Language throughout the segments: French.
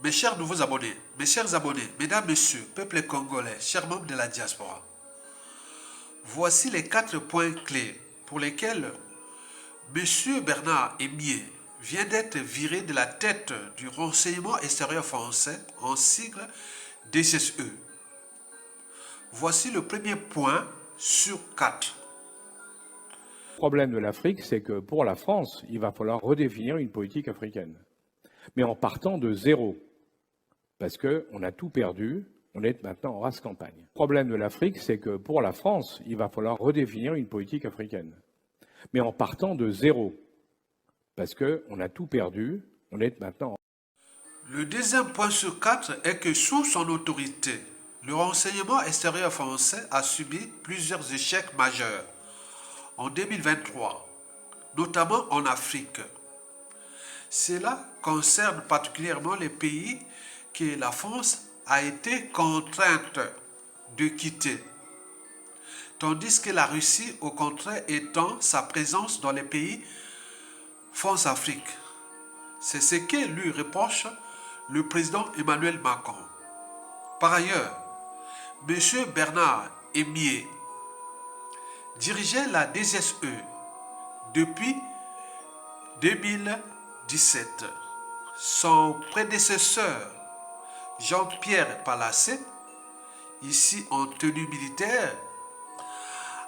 Mes chers nouveaux abonnés, mes chers abonnés, mesdames, messieurs, peuple congolais, chers membres de la diaspora, voici les 4 points clés pour lesquels M. Bernard Emié vient d'être viré de la tête du renseignement extérieur français, en sigle DGSE. Voici le premier point sur 4. Le problème de l'Afrique, c'est que pour la France, il va falloir redéfinir une politique africaine, mais en partant de zéro, parce qu'on a tout perdu, on est maintenant en race campagne. Le problème de l'Afrique, c'est que pour la France, il va falloir redéfinir une politique africaine, mais en partant de zéro, parce qu'on a tout perdu, on est maintenant... Le deuxième point sur 4 est que sous son autorité, le renseignement extérieur français a subi plusieurs échecs majeurs en 2023, notamment en Afrique. Cela concerne particulièrement les pays que la France a été contrainte de quitter, tandis que la Russie, au contraire, étend sa présence dans les pays France-Afrique. C'est ce que lui reproche le président Emmanuel Macron. Par ailleurs, M. Bernard Emié dirigeait la DGSE depuis 2017. Son prédécesseur, Jean-Pierre Palassé, ici en tenue militaire,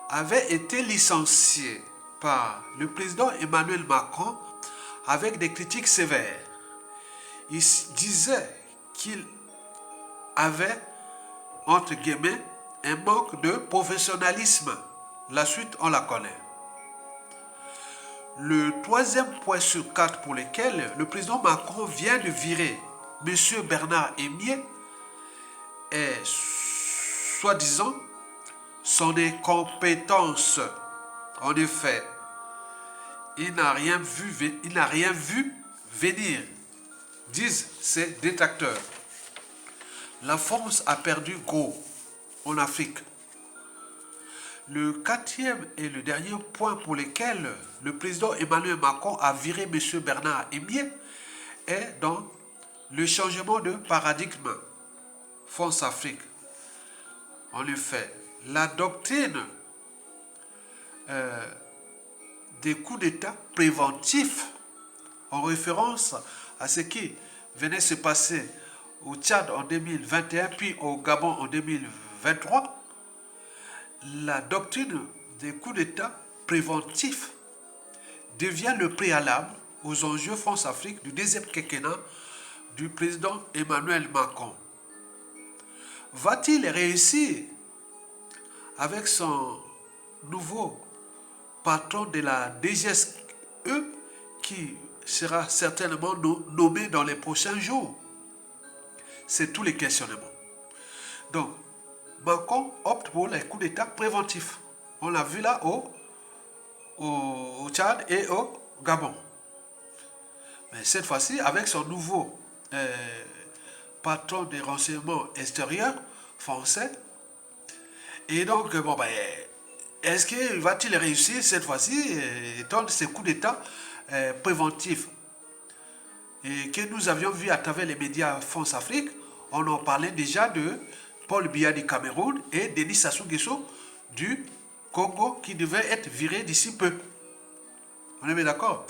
avait été licencié par le président Emmanuel Macron avec des critiques sévères. Il disait qu'il avait, entre guillemets, un manque de professionnalisme. La suite, on la connaît. Le troisième point sur 4 pour lequel le président Macron vient de virer M. Bernard Emié est, soi-disant, son incompétence. En effet, il n'a rien vu venir, disent ses détracteurs. La France a perdu gros en Afrique. Le quatrième et le dernier point pour lequel le président Emmanuel Macron a viré M. Bernard Emié est dans le changement de paradigme France-Afrique. En effet, la doctrine des coups d'État préventifs, en référence à ce qui venait se passer au Tchad en 2021 puis au Gabon en 2023, la doctrine des coups d'État préventifs devient le préalable aux enjeux France-Afrique du deuxième quinquennat du président Emmanuel Macron. Va-t-il réussir avec son nouveau patron de la DGSE qui sera certainement nommé dans les prochains jours? C'est tous les questionnements. Donc, Macron opte pour les coups d'État préventifs. On l'a vu là au Tchad et au Gabon. Mais cette fois-ci, avec son nouveau patron des renseignements extérieurs français, et donc, bon, ben, est-ce qu'il va-t-il réussir cette fois-ci, étendre ces coups d'État préventifs et que nous avions vu à travers les médias France-Afrique? On en parlait déjà de Paul Biya du Cameroun et Denis Sassou Nguesso du Congo qui devaient être virés d'ici peu. On est bien d'accord?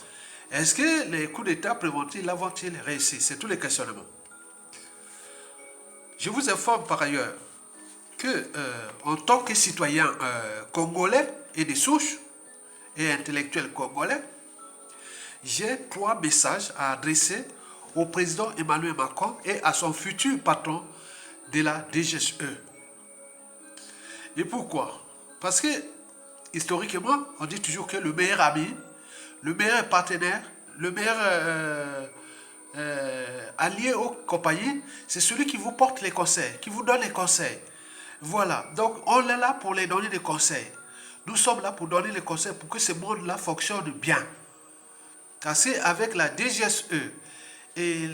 Est-ce que les coups d'État préventifs là vont-ils réussir? C'est tous les questionnements. Je vous informe par ailleurs que, en tant que citoyen congolais et des souches et intellectuels congolais, j'ai 3 messages à adresser au président Emmanuel Macron et à son futur patron de la DGSE. Et pourquoi? Parce que, historiquement, on dit toujours que le meilleur ami, le meilleur partenaire, le meilleur allié aux compagnies, c'est celui qui vous porte les conseils, qui vous donne les conseils. Voilà, donc on est là pour les donner des conseils. Nous sommes là pour donner les conseils pour que ce monde-là fonctionne bien. Parce qu'avec la DGSE et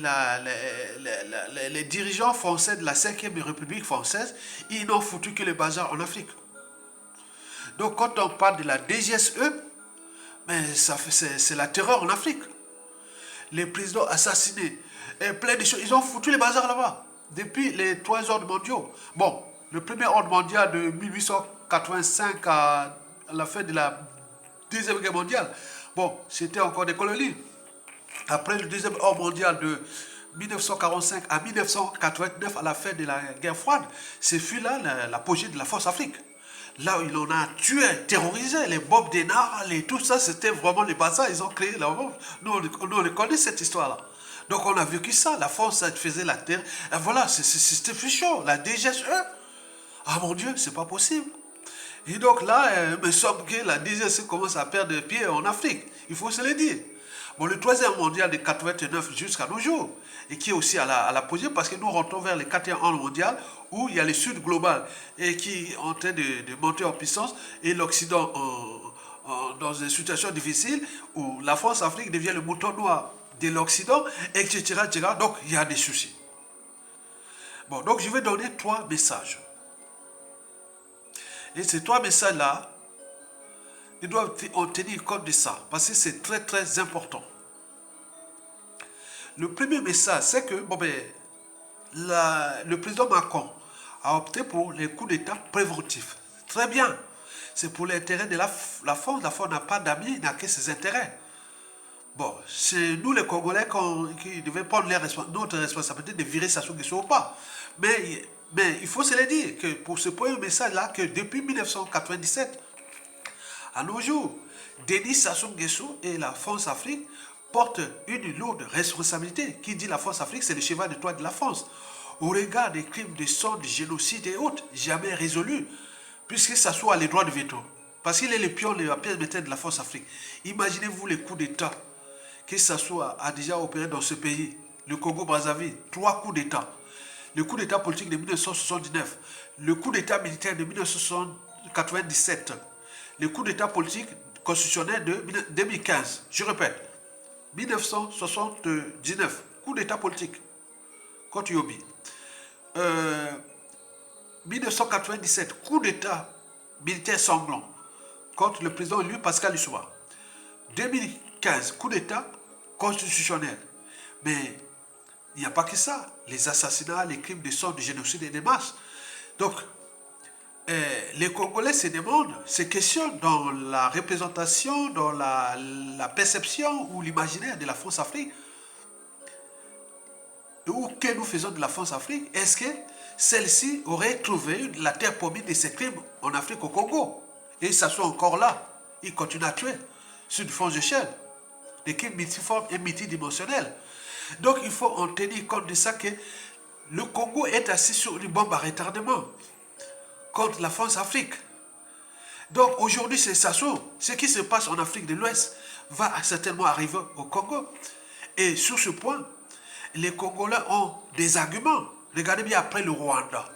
les dirigeants français de la 5e République française, ils n'ont foutu que le bazar en Afrique. Donc quand on parle de la DGSE, mais c'est la terreur en Afrique. Les présidents assassinés, et plein de choses. Ils ont foutu les bazars là-bas, depuis les 3 ordres mondiaux. Bon, le premier ordre mondial de 1885 à la fin de la Deuxième Guerre mondiale, bon, c'était encore des colonies. Après le deuxième ordre mondial de 1945 à 1989, à la fin de la guerre froide, ce fut là l'apogée de la force Afrique. Là où il en a tué, terrorisé, les Bob Denard, tout ça, c'était vraiment les bazars, ils ont créé la bombe. Nous, on connaît cette histoire-là. Donc on a vécu ça, la France ça faisait la terre. Et voilà, c'était plus chaud, la DGSE. Ah mon Dieu, c'est pas possible. Et donc là, il me semble que la DGSE commence à perdre pied en Afrique. Il faut se le dire. Bon, le troisième mondial de 89 jusqu'à nos jours, et qui est aussi à l'apogée, parce que nous rentrons vers le quatrième mondial, où il y a le Sud global, et qui est en train de monter en puissance, et l'Occident dans une situation difficile, où la France-Afrique devient le mouton noir de l'Occident, etc., etc. Donc, il y a des soucis. Bon, donc je vais donner 3 messages. Et ces 3 messages-là, ils doivent en tenir compte de ça, parce que c'est très très important. Le premier message, c'est que bon, le président Macron a opté pour les coups d'État préventifs. Très bien. C'est pour l'intérêt de la France. La France n'a pas d'amis, il n'a que ses intérêts. Bon, c'est nous les Congolais qui devons prendre notre responsabilité de virer Sassou Nguesso ou pas. Mais il faut se le dire que pour ce premier message-là, que depuis 1997, à nos jours, Denis Sassou Nguesso et la France-Afrique portent une lourde responsabilité. Qui dit la France-Afrique, c'est le cheval de Troie de la France. Au regard des crimes de sang, de génocide et autres, jamais résolus, puisque Sassou a les droits de veto. Parce qu'il est le pion, la pièce maîtresse de la France-Afrique. Imaginez-vous les coups d'État que Sassou a déjà opéré dans ce pays. Le Congo-Brazzaville, 3 coups d'État. Le coup d'État politique de 1979, le coup d'État militaire de 1997, le coup d'État politique constitutionnel de 2015. Je répète, 1979, coup d'État politique contre Yobi. 1997, coup d'État militaire sanglant contre le président élu Pascal Lissouba. 2015, coup d'État constitutionnel. Mais il n'y a pas que ça. Les assassinats, les crimes de sang, de génocide et de masse. Donc, les Congolais se demandent, se questionnent dans la représentation, dans la perception ou l'imaginaire de la France-Afrique. Ou que nous faisons de la France-Afrique, est-ce que celle-ci aurait trouvé la terre promise de ces crimes en Afrique au Congo? Et ça soit encore là. Ils continuent à tuer sur une fonds d'échelle. Des crimes multiformes et multidimensionnels. Donc il faut en tenir compte de ça que le Congo est assis sur une bombe à retardement contre la France-Afrique. Donc aujourd'hui c'est Sassou. Ce qui se passe en Afrique de l'Ouest va certainement arriver au Congo. Et sur ce point, les Congolais ont des arguments. Regardez bien après le Rwanda.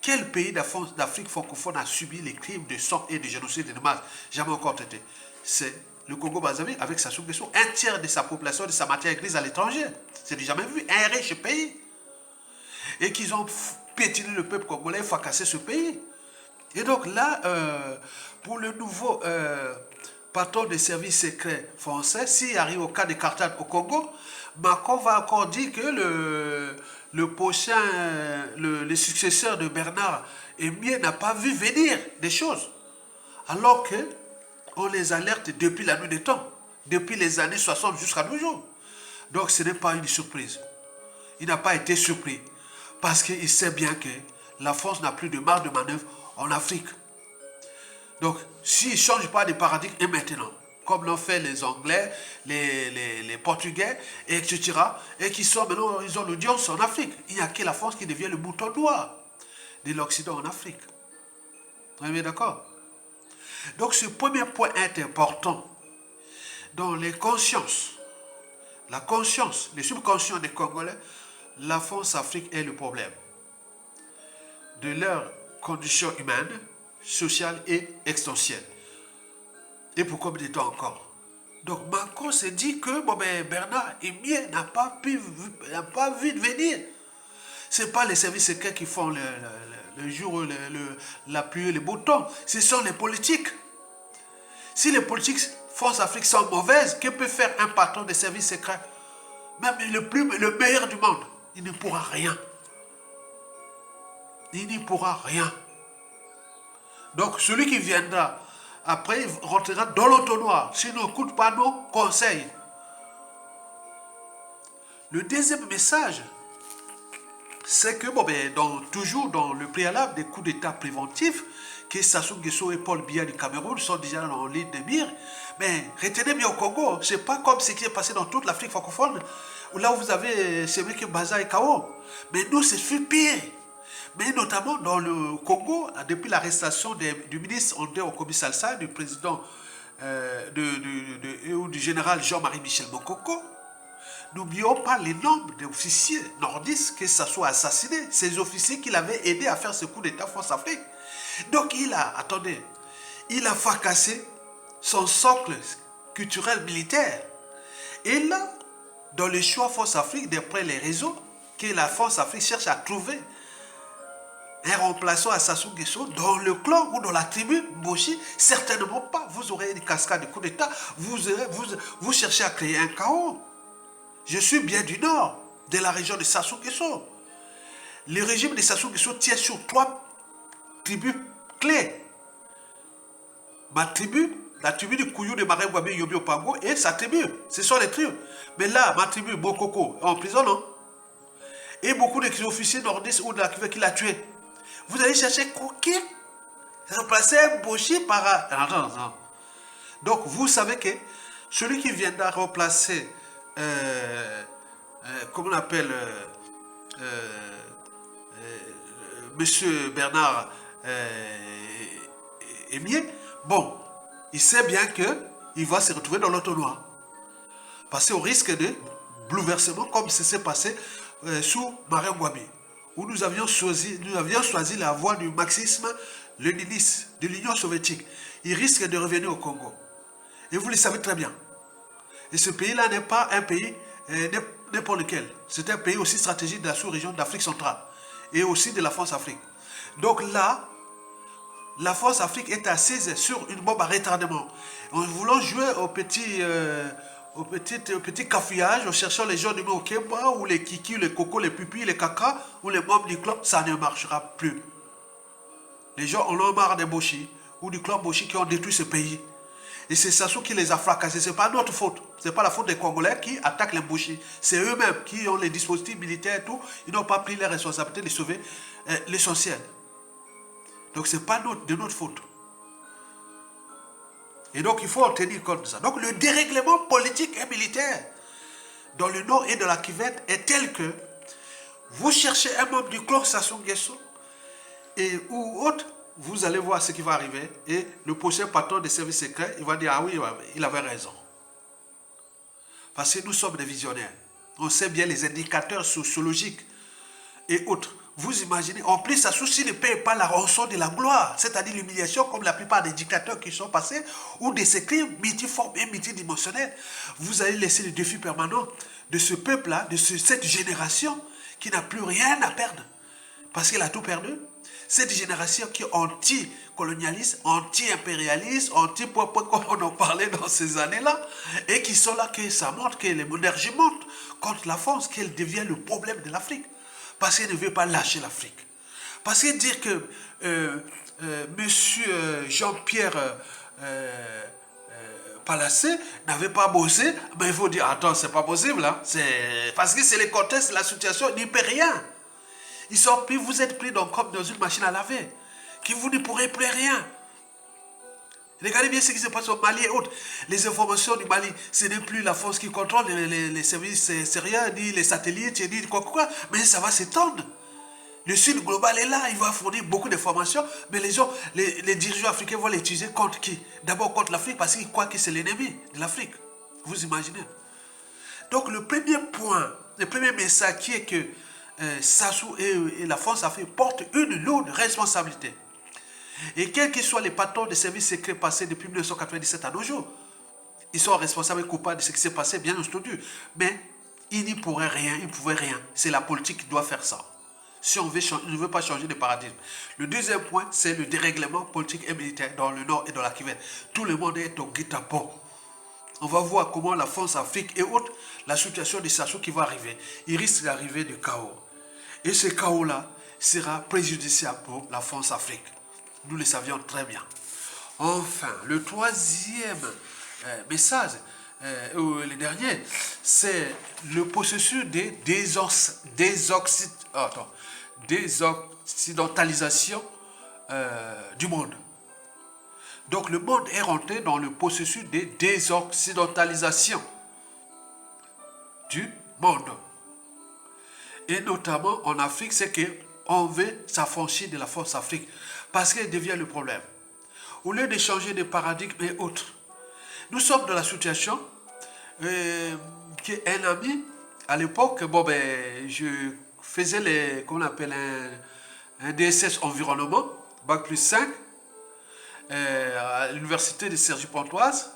Quel pays d'Afrique francophone a subi les crimes de sang et de génocide et de masse jamais encore traité? C'est le Congo-Brazzaville avec Sassou Nguesso, un tiers de sa population, de sa matière grise à l'étranger. C'est jamais vu, un riche pays. Et qu'ils ont piétiné le peuple congolais, fracassé ce pays. Et donc là, pour le nouveau patron des services secrets français, s'il arrive au cas de Carthage au Congo, Macron va encore dire que le prochain, le successeur de Bernard Mier n'a pas vu venir des choses. Alors que on les alerte depuis la nuit des temps, depuis les années 60 jusqu'à nos jours. Donc ce n'est pas une surprise. Il n'a pas été surpris parce qu'il sait bien que la France n'a plus de marge de manœuvre en Afrique. Donc s'il ne change pas de paradigme et maintenant, comme l'ont fait les Anglais, les Portugais, etc., et qui sont maintenant, ils ont l'audience en Afrique. Il n'y a que la France qui devient le mouton noir de l'Occident en Afrique. Vous êtes bien d'accord? Donc ce premier point est important. Dans les consciences, la conscience, les subconscients des Congolais, la France-Afrique est le problème de leurs conditions humaines, sociales et existentielles. Et pour combien de temps encore? Donc Macron s'est dit que Bernard Mier n'a pas vu venir. Ce n'est pas les services secrets qui font le jour, la pluie, les beaux temps. Ce sont les politiques. Si les politiques France-Afrique sont mauvaises, que peut faire un patron des services secrets? même le meilleur du monde, il ne pourra rien. Il n'y pourra rien. Donc celui qui viendra, après il rentrera dans l'entonnoir, s'il n'écoute pas nos conseils. Le deuxième message, c'est que, toujours dans le préalable des coups d'État préventifs, que Sassou Nguesso et Paul Biya du Cameroun sont déjà en ligne de mire. Mais retenez bien au Congo, c'est pas comme ce qui est passé dans toute l'Afrique francophone, où là où vous avez Sémiki Baza et Kao. Mais nous, c'est pire. Mais notamment dans le Congo, depuis l'arrestation du ministre André Okobi Salsa, du président du général Jean-Marie Michel Mokoko, n'oublions pas les nombres d'officiers nordistes que ça soit assassiné, ces officiers qui l'avaient aidé à faire ce coup d'État France-Afrique. Donc il a fracassé son socle culturel militaire. Et là, dans le choix France-Afrique, d'après les réseaux, que la France-Afrique cherche à trouver un remplaçant à Sassou Nguesso dans le clan ou dans la tribu Mboshi, certainement pas. Vous aurez une cascade de coup d'État, vous cherchez à créer un chaos. Je suis bien du nord, de la région de Sassou Nguesso. Le régime de Sassou Nguesso tient sur 3 tribus clés. Ma tribu, la tribu du Kouyou de Marengwabi Yobi Opango et sa tribu. Ce sont les tribus. Mais là, ma tribu, Bokoko, en prison, non? Et beaucoup d'officiers nordistes ou de la qui l'a tué. Vous allez chercher qui remplacer Boshi par... Non. Donc, vous savez que celui qui viendra remplacer, comment on appelle, Monsieur Bernard Emier, bon, il sait bien qu'il va se retrouver dans l'entonnoir. Parce qu'au risque de bouleversement, comme ce s'est passé sous Marengwabi, où nous avions choisi la voie du marxisme-léninisme de l'Union soviétique. Il risque de revenir au Congo. Et vous le savez très bien. Et ce pays-là n'est pas un pays n'importe lequel. C'est un pays aussi stratégique de la sous-région d'Afrique centrale et aussi de la France-Afrique. Donc là, la France-Afrique est assise sur une bombe à retardement. En voulant jouer au petit cafouillage, en cherchant les gens du Mokemba, ou les kiki, les cocos, les pupilles, les caca, ou les membres du clan, ça ne marchera plus. Les gens en ont marre des Boshi, ou du clan Boshi qui ont détruit ce pays. Et c'est Sassou qui les a fracassés. Ce n'est pas notre faute. Ce n'est pas la faute des Congolais qui attaquent les Boshi. C'est eux-mêmes qui ont les dispositifs militaires et tout. Ils n'ont pas pris les responsabilités de sauver l'essentiel. Donc ce n'est pas de notre faute. Et donc il faut en tenir compte de ça. Donc le dérèglement politique et militaire dans le nord et de la Kivette est tel que vous cherchez un membre du clan Sassou Nguesso ou autre, vous allez voir ce qui va arriver et le prochain patron des services secrets, il va dire ah oui, il avait raison. Parce que nous sommes des visionnaires. On sait bien les indicateurs sociologiques et autres. Vous imaginez, en plus, Sassou ne paye pas la rançon de la gloire, c'est-à-dire l'humiliation comme la plupart des dictateurs qui sont passés, ou de ces crimes multiformes et multidimensionnels. Vous allez laisser le défi permanent de ce peuple-là, de cette génération qui n'a plus rien à perdre, parce qu'elle a tout perdu. Cette génération qui est anti-colonialiste, anti-impérialiste, anti-point comme on en parlait dans ces années-là, et qui sont là, que ça montre que l'énergie monte contre la France, qu'elle devient le problème de l'Afrique. Parce qu'il ne veut pas lâcher l'Afrique. Parce que dire que monsieur Jean-Pierre Palacé n'avait pas bossé, mais il faut dire, attends, c'est pas possible. Hein? Parce que c'est le contexte, la situation, il n'y peut rien. Ils sont pris, vous êtes pris comme dans une machine à laver, que vous ne pourrez plus rien. Regardez bien ce qui se passe au Mali et autres. Les informations du Mali, ce n'est plus la France qui contrôle les services syriens, ni les satellites, ni quoi, mais ça va s'étendre. Le Sud global est là, il va fournir beaucoup d'informations, mais les dirigeants africains vont l'utiliser contre qui? D'abord contre l'Afrique, parce qu'ils croient que c'est l'ennemi de l'Afrique. Vous imaginez? Donc le premier point, le premier message qui est que Sassou et la France-Afrique portent une lourde responsabilité. Et quels que soient les patrons des services secrets passés depuis 1997 à nos jours, ils sont responsables et coupables de ce qui s'est passé, bien entendu. Mais ils n'y pourraient rien, ils ne pouvaient rien. C'est la politique qui doit faire ça. Si on ne veut pas changer de paradigme. Le deuxième point, c'est le dérèglement politique et militaire dans le nord et dans la Kivette. Tout le monde est au guet-apens. On va voir comment la France-Afrique et autres, la situation des Sassou qui va arriver. Il risque d'arriver de chaos. Et ce chaos-là sera préjudiciable pour la France-Afrique. Nous le savions très bien. Enfin, le troisième message, le dernier, c'est le processus de désoccidentalisation du monde. Donc le monde est rentré dans le processus de désoccidentalisation du monde. Et notamment en Afrique, c'est qu'on veut s'affranchir de la force Afrique parce qu'elle devient le problème. Au lieu de changer de paradigme et autres, nous sommes dans la situation qu'un ami, à l'époque, je faisais qu'on appelle un DSS environnement, Bac plus 5, à l'université de Cergy-Pontoise,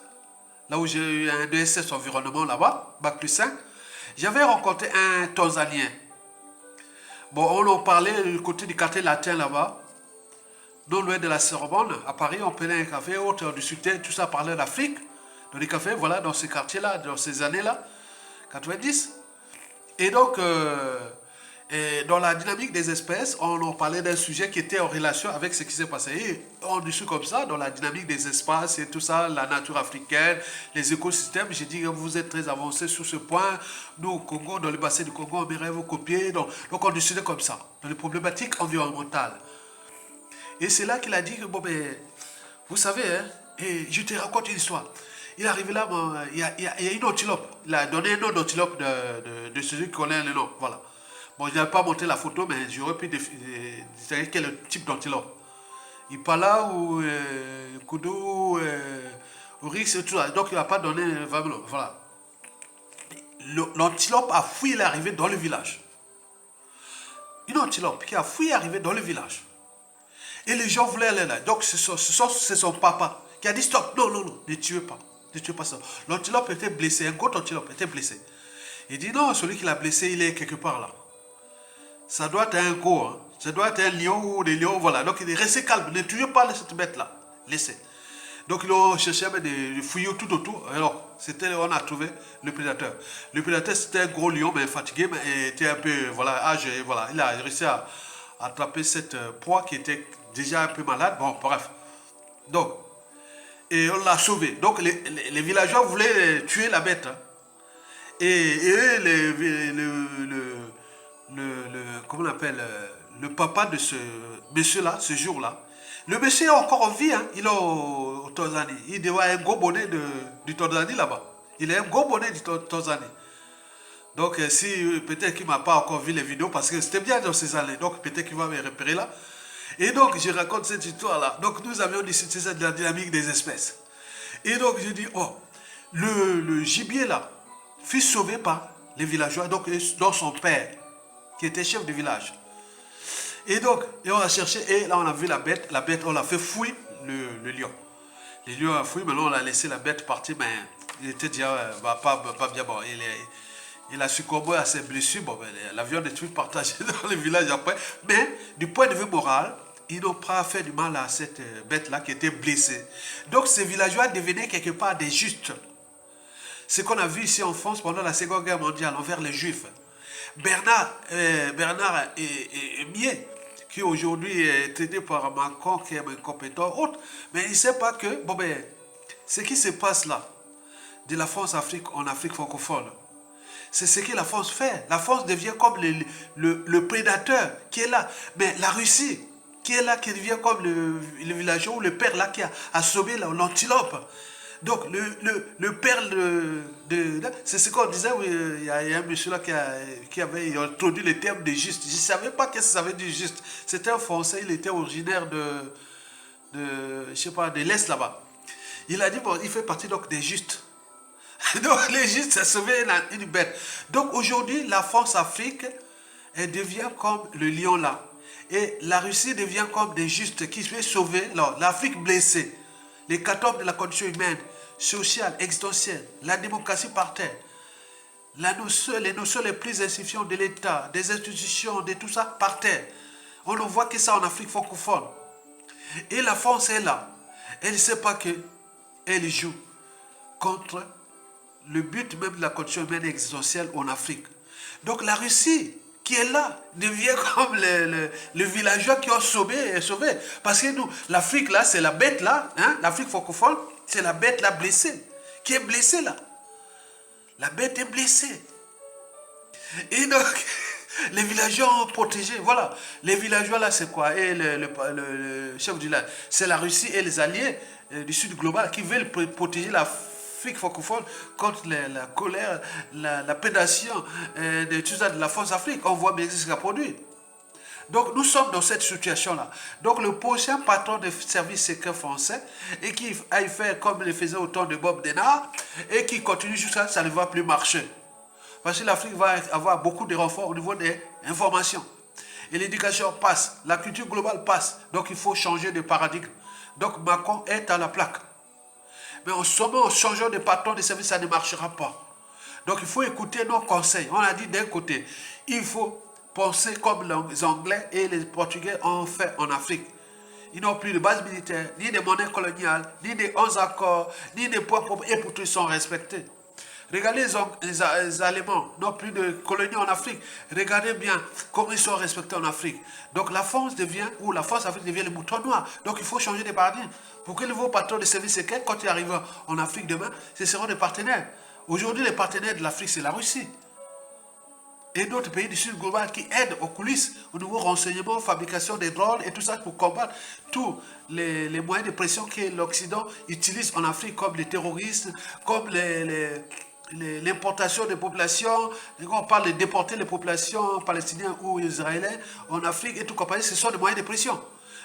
là où j'ai eu un DSS environnement là-bas, Bac plus 5, j'avais rencontré un Tanzanien. Bon, on en parlait du côté du quartier latin là-bas, non loin de la Sorbonne, à Paris, on prenait un café, on discutait, tout ça parlait d'Afrique, dans les cafés, voilà, dans ces quartiers-là, dans ces années-là, 90. Et donc, dans la dynamique des espèces, on en parlait d'un sujet qui était en relation avec ce qui s'est passé. Et on discute comme ça, dans la dynamique des espaces et tout ça, la nature africaine, les écosystèmes. J'ai dit que vous êtes très avancés sur ce point. Nous, au Congo, dans le bassin du Congo, on aimerait vous copier. Donc on discutait comme ça, dans les problématiques environnementales. Et c'est là qu'il a dit que, vous savez, hein, et je te raconte une histoire. Il est arrivé là, il y a une antilope. Il a donné un nom d'antilope de celui qui connaît le nom. Voilà. Bon, je n'avais pas monté la photo, mais j'aurais pu déterminer quel est le type d'antilope. Il parle là, ou Koudou, Oryx et tout ça. Donc, il n'a pas donné. Voilà. L'antilope a fui, il est arrivé dans le village. Une antilope qui a fui est arrivée dans le village. Et les gens voulaient aller là. Donc, c'est son papa qui a dit stop, non, ne tuez pas. Ne tuez pas ça. L'antilope était blessé, un gros antilope était blessé. Il dit non, celui qui l'a blessé, il est quelque part là. Ça doit être un gros, hein. Ça doit être un lion ou des lions, voilà. Donc il dit restez calme, ne tuez pas cette bête là. Laissez. Donc ils ont cherché des fouillis tout autour. Alors, on a trouvé le prédateur. Le prédateur, c'était un gros lion, mais fatigué, mais était un peu, voilà, âgé, voilà. Il a réussi à attraper cette proie qui était déjà un peu malade. Bon, bref. Donc, et on l'a sauvé. Donc les villageois voulaient tuer la bête. Hein. Et comment on appelle, le papa de ce monsieur-là, ce jour-là, le monsieur est encore en vie, hein, il est au Tanzanie. Il doit un gros bonnet du Tanzanie là-bas. Il a un gros bonnet du Tanzanie. Donc, si peut-être qu'il ne m'a pas encore vu les vidéos, parce que c'était bien dans ces années, donc peut-être qu'il va me repérer là. Et donc, je raconte cette histoire-là. Donc, nous avions discuté de la dynamique des espèces. Et donc, je dis, oh, le gibier là, fut sauvé par les villageois, donc dans son père, qui était chef de village. Et donc, on a cherché, et là, on a vu la bête, on l'a fait fouiller le lion. Le lion a fouillé, maintenant, on a laissé la bête partir, mais il était déjà pas bien bon. Il a succombé à ses blessures. Bon, la viande est toute partagée dans le village après. Mais du point de vue moral, ils n'ont pas fait du mal à cette bête-là qui était blessée. Donc ces villageois devenaient quelque part des justes. Ce qu'on a vu ici en France pendant la Seconde Guerre mondiale envers les Juifs. Bernard Mier, qui aujourd'hui est traité par Macron, qui est incompétent, autre, mais il ne sait pas que, ce qui se passe là, de la France-Afrique en Afrique francophone, c'est ce que la France fait. La France devient comme le prédateur qui est là. Mais la Russie, qui est là, qui devient comme le villageois ou le père là qui a sauvé l'antilope. Donc, le père c'est ce qu'on disait, oui, il y a un monsieur là qui avait introduit le terme de juste. Je ne savais pas qu'est-ce que ça veut dire juste. C'était un Français, il était originaire je sais pas, de l'Est là-bas. Il a dit, bon, il fait partie donc des justes. Donc, les justes, ça sauver une bête. Donc, aujourd'hui, la France-Afrique, elle devient comme le lion là. Et la Russie devient comme des justes qui veulent sauver l'Afrique blessée. Les catastrophes de la condition humaine, sociale, existentielle, la démocratie par terre, les notions les plus insuffisantes de l'État, des institutions, de tout ça par terre. On ne voit que ça en Afrique francophone. Et la France est là. Elle ne sait pas qu'elle joue contre le but même de la condition humaine existentielle en Afrique. Donc la Russie, qui est là, devient comme le villageois qui ont sauvé. Parce que nous, l'Afrique là, c'est la bête là, hein, l'Afrique francophone, c'est la bête là blessée, qui est blessée là. La bête est blessée. Et donc, les villageois ont protégé, voilà. Les villageois là, c'est quoi? Et le chef du village, c'est la Russie et les alliés du Sud global qui veulent protéger l'Afrique francophone contre la colère, la prédation de tout ça de la France Afrique. On voit bien ce qu'il a produit. Donc nous sommes dans cette situation-là. Donc le prochain patron des services secrets français et qui aille faire comme le faisait au temps de Bob Denard et qui continue jusqu'à ça ne va plus marcher. Parce que l'Afrique va avoir beaucoup de renforts au niveau des informations. Et l'éducation passe, la culture globale passe. Donc il faut changer de paradigme. Donc Macron est à la plaque. Mais en changeant de patron de service, ça ne marchera pas. Donc il faut écouter nos conseils. On a dit d'un côté, il faut penser comme les Anglais et les Portugais ont fait en Afrique. Ils n'ont plus de base militaire, ni de monnaie coloniale, ni de 11 accords, ni de poids propres, et pourtant ils sont respectés. Regardez les Allemands n'ont plus de colonies en Afrique. Regardez bien comment ils sont respectés en Afrique. Donc la France devient, ou la France Afrique devient le mouton noir. Donc il faut changer de paradigme. Pour que les nouveaux patrons de services secrets, quand ils arrivent en Afrique demain, ce seront des partenaires. Aujourd'hui, les partenaires de l'Afrique, c'est la Russie. Et d'autres pays du Sud global qui aident aux coulisses, au niveau renseignement, fabrication des drones et tout ça pour combattre tous les moyens de pression que l'Occident utilise en Afrique, comme les terroristes, comme l'importation des populations. On parle de déporter les populations palestiniennes ou israéliennes en Afrique et tout compagnie, ce sont des moyens de pression.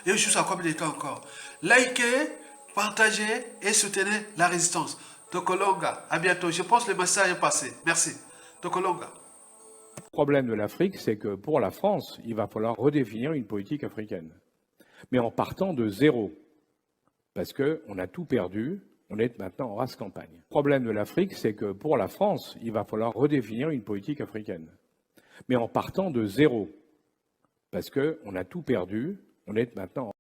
Et juste à combien de temps encore? Likez, partagez et soutenez la résistance. Tokolonga, à bientôt. Je pense que le message est passé. Merci. Tokolonga. Le problème de l'Afrique, c'est que pour la France, il va falloir redéfinir une politique africaine. Mais en partant de zéro. Parce qu'on a tout perdu, on est maintenant en race campagne. Le problème de l'Afrique, c'est que pour la France, il va falloir redéfinir une politique africaine. Mais en partant de zéro. Parce qu'on a tout perdu, on est maintenant en